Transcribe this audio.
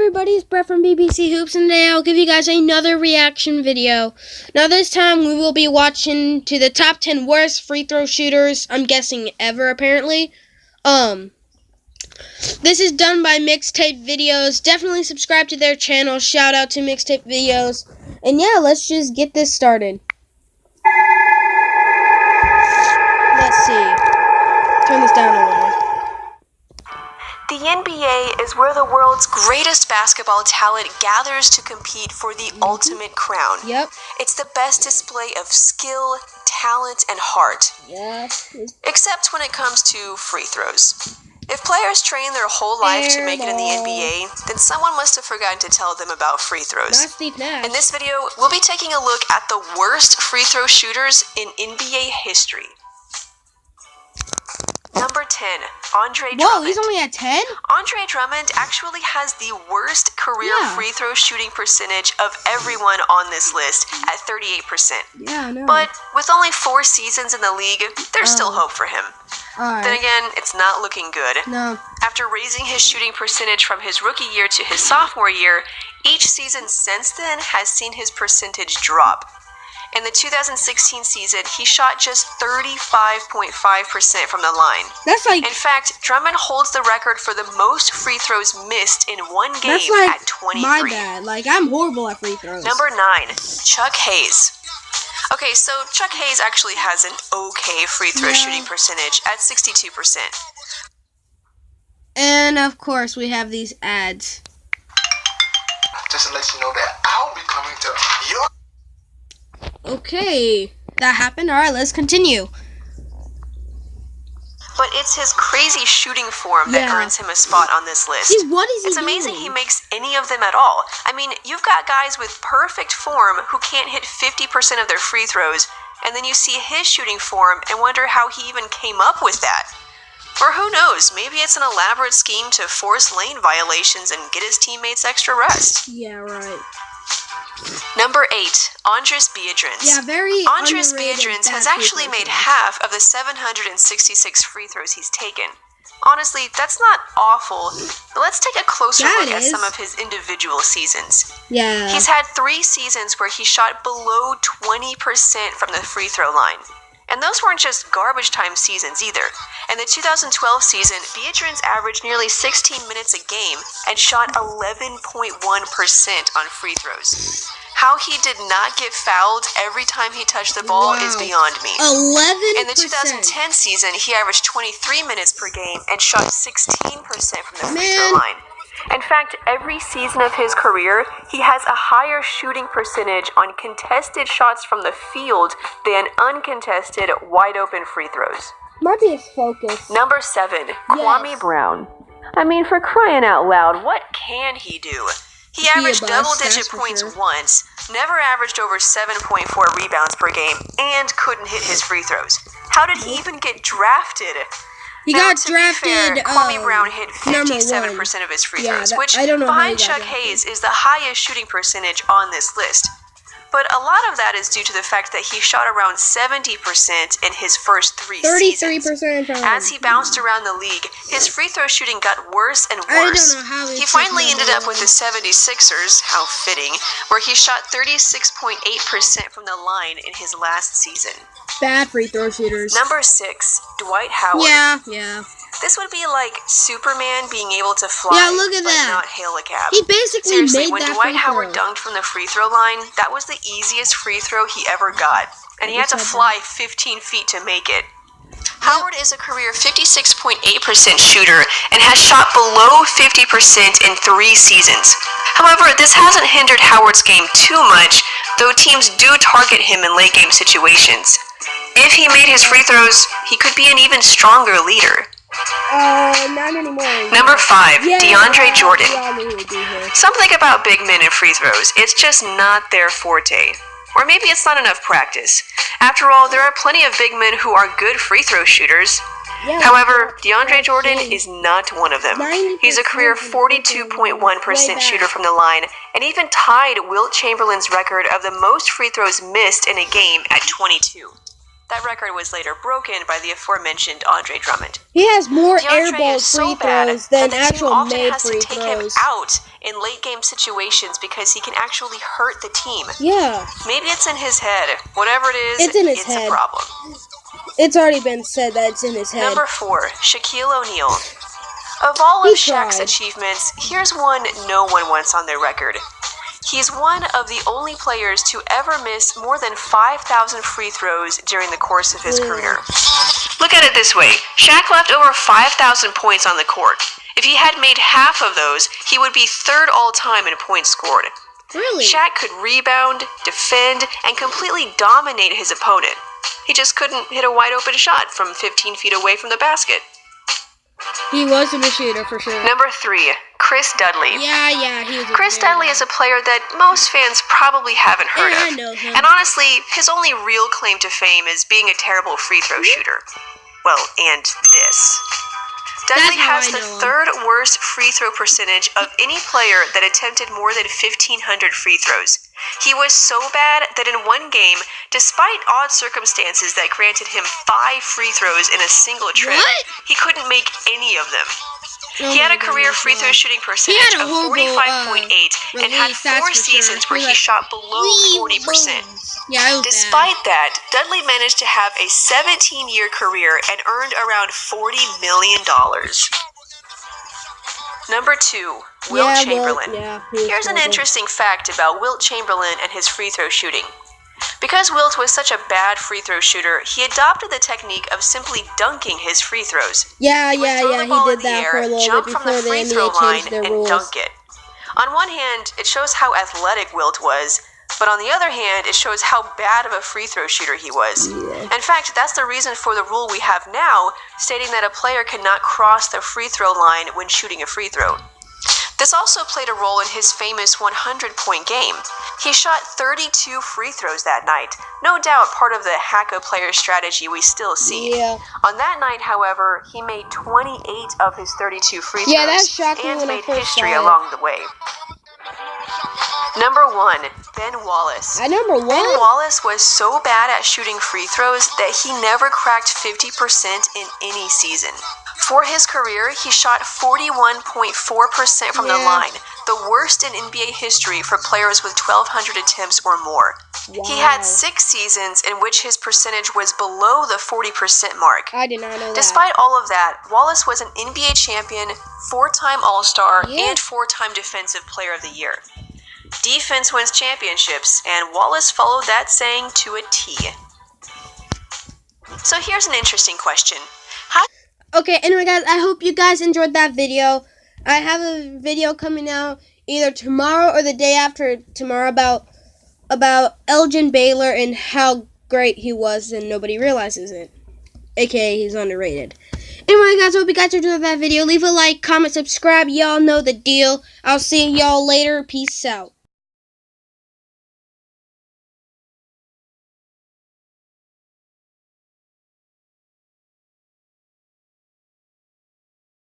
everybody, it's Brett from BBC Hoops, and today I'll give you guys another reaction video. Now this time we will be watching to the top 10 worst free throw shooters, I'm guessing ever apparently. This is done by Mixtape Videos. Definitely subscribe to their channel. Shout out to Mixtape Videos. And yeah, let's just get this started. Let's see. Turn this down a little. The NBA is where the world's greatest basketball talent gathers to compete for the ultimate crown. Yep. It's the best display of skill, talent, and heart. Yeah. Except when it comes to free throws. If players train their whole life to make it in the NBA, then someone must have forgotten to tell them about free throws. Not Steve Nash. In this video, we'll be taking a look at the worst free throw shooters in NBA history. Number 10, Andre Drummond. Whoa, he's only at 10? Andre Drummond actually has the worst career free throw shooting percentage of everyone on this list at 38%. Yeah, I know. But with only 4 seasons in the league, there's still hope for him. Then again, it's not looking good. No. After raising his shooting percentage from his rookie year to his sophomore year, each season since then has seen his percentage drop. In the 2016 season, he shot just 35.5% from the line. That's like... In fact, Drummond holds the record for the most free throws missed in one game that's like at 23. My bad. Like, I'm horrible at free throws. Number 9, Chuck Hayes. Okay, so Chuck Hayes actually has an okay free throw shooting percentage at 62%. And, of course, we have these ads. Just to let you know that I'll be coming to your... Okay, that happened. Alright, let's continue. But it's his crazy shooting form that earns him a spot on this list. See, what is he It's amazing doing? he makes any of them at all. I mean, you've got guys with perfect form who can't hit 50% of their free throws, and then you see his shooting form and wonder how he even came up with that. Or who knows, maybe it's an elaborate scheme to force lane violations and get his teammates extra rest. Yeah, right. Number 8, Andris Biedrins. Yeah, very Andris underrated Biedrins has bad actually free made throws. half of the 766 free throws he's taken. Honestly, that's not awful, but let's take a closer look at some of his individual seasons. Yeah. He's had 3 seasons where he shot below 20% from the free throw line. And those weren't just garbage time seasons either. In the 2012 season, Biedrins averaged nearly 16 minutes a game and shot 11.1% on free throws. How he did not get fouled every time he touched the ball is beyond me. 11%. In the 2010 season, he averaged 23 minutes per game and shot 16% from the free throw line. In fact, every season of his career, he has a higher shooting percentage on contested shots from the field than uncontested, wide-open free throws. Might be his focus. Number 7, Kwame Brown. I mean, for crying out loud, what can he do? He averaged double-digit points once, never averaged over 7.4 rebounds per game, and couldn't hit his free throws. How did he even get drafted? He Now, got to drafted. be fair, Kwame Brown hit number 57% of his free Yeah, throws, that- which I don't know how he behind got Chuck drafted. Hayes is the highest shooting percentage on this list. But a lot of that is due to the fact that he shot around 70% in his first 3 seasons. 33% from As he bounced around the league, his free throw shooting got worse and I don't worse. know how He it's finally taking ended that up with the long. 76ers, how fitting, where he shot 36.8% from the line in his last season. Bad free throw shooters. Number 6, Dwight Howard. Yeah. This would be like Superman being able to fly, Yeah, look at but that. not hail a cab. He basically Seriously, made when that Dwight free Howard throw. dunked from the free throw line, that was the easiest free throw he ever got. And he had to fly 15 feet to make it. Howard is a career 56.8% shooter and has shot below 50% in 3 seasons. However, this hasn't hindered Howard's game too much, though teams do target him in late game situations. If he made his free throws, he could be an even stronger leader. Not anymore. Number 5, DeAndre Jordan. We all knew he would be here. Something about big men and free throws, it's just not their forte. Or maybe it's not enough practice. After all, there are plenty of big men who are good free throw shooters. Yeah, However, DeAndre Jordan is not one of them. 90% He's a career 42.1% shooter from the line, and even tied Wilt Chamberlain's record of the most free throws missed in a game at 22. That record was later broken by the aforementioned Andre Drummond. He has more air DeAndre ball is so free bad throws that than the team actual often made has to free take him throws. out in late game situations because he can actually hurt the team. Yeah. Maybe it's in his head. Whatever it is, It's in his head. a problem. It's already been said that it's in his head. Number 4, Shaquille O'Neal. Of all of He Shaq's tried. achievements, here's one no one wants on their record. He's one of the only players to ever miss more than 5,000 free throws during the course of his career. Look at it this way. Shaq left over 5,000 points on the court. If he had made half of those, he would be third all-time in points scored. Really? Shaq could rebound, defend, and completely dominate his opponent. He just couldn't hit a wide-open shot from 15 feet away from the basket. He was a shooter for sure. Number 3, Chris Dudley. Yeah, he was. Chris Dudley is a player that most fans probably haven't heard Yeah, of. I know him. And honestly, his only real claim to fame is being a terrible free throw shooter. Well, and this. Dudley how has I the know him. third worst free throw percentage of any player that attempted more than 1,500 free throws. He was so bad that in one game, despite odd circumstances that granted him 5 free throws in a single trip, What? he couldn't make any of them. Oh He had my a career goodness, free throw wow. shooting He percentage had a of horrible, 45.8 and had release, that's 4 for sure. seasons where He he was shot below 40%. Yeah, it was Despite that, Dudley managed to have a 17-year career and earned around $40 million. Number 2, Wilt Chamberlain. he was Here's an horrible. interesting fact about Wilt Chamberlain and his free throw shooting. Because Wilt was such a bad free throw shooter, he adopted the technique of simply dunking his free throws. Yeah, He would throw the he ball did in the that air, for a little jump bit from before the free the throw NBA line, changed their and rules. dunk it. On one hand, it shows how athletic Wilt was, but on the other hand, it shows how bad of a free throw shooter he was. Yeah. In fact, that's the reason for the rule we have now, stating that a player cannot cross the free throw line when shooting a free throw. This also played a role in his famous 100-point game. He shot 32 free throws that night, no doubt part of the hack-a-player strategy we still see. Yeah. On that night, however, he made 28 of his 32 free throws Yeah, that shocked me and when I made first history saw it. along the way. Number 1, Ben Wallace. At number Ben one? Wallace was so bad at shooting free throws that he never cracked 50% in any season. For his career, he shot 41.4% from the Yeah. line, the worst in NBA history for players with 1,200 attempts or more. He had Wow. 6 seasons in which his percentage was below the 40% mark. I did not know that. Despite all of that, Wallace was an NBA champion, 4-time All-Star, Yeah. and 4-time Defensive Player of the Year. Defense wins championships, and Wallace followed that saying to a T. So here's an interesting question. Okay, anyway, guys, I hope you guys enjoyed that video. I have a video coming out either tomorrow or the day after tomorrow about Elgin Baylor and how great he was and nobody realizes it. AKA, he's underrated. Anyway, guys, I hope you guys enjoyed that video. Leave a like, comment, subscribe. Y'all know the deal. I'll see y'all later. Peace out.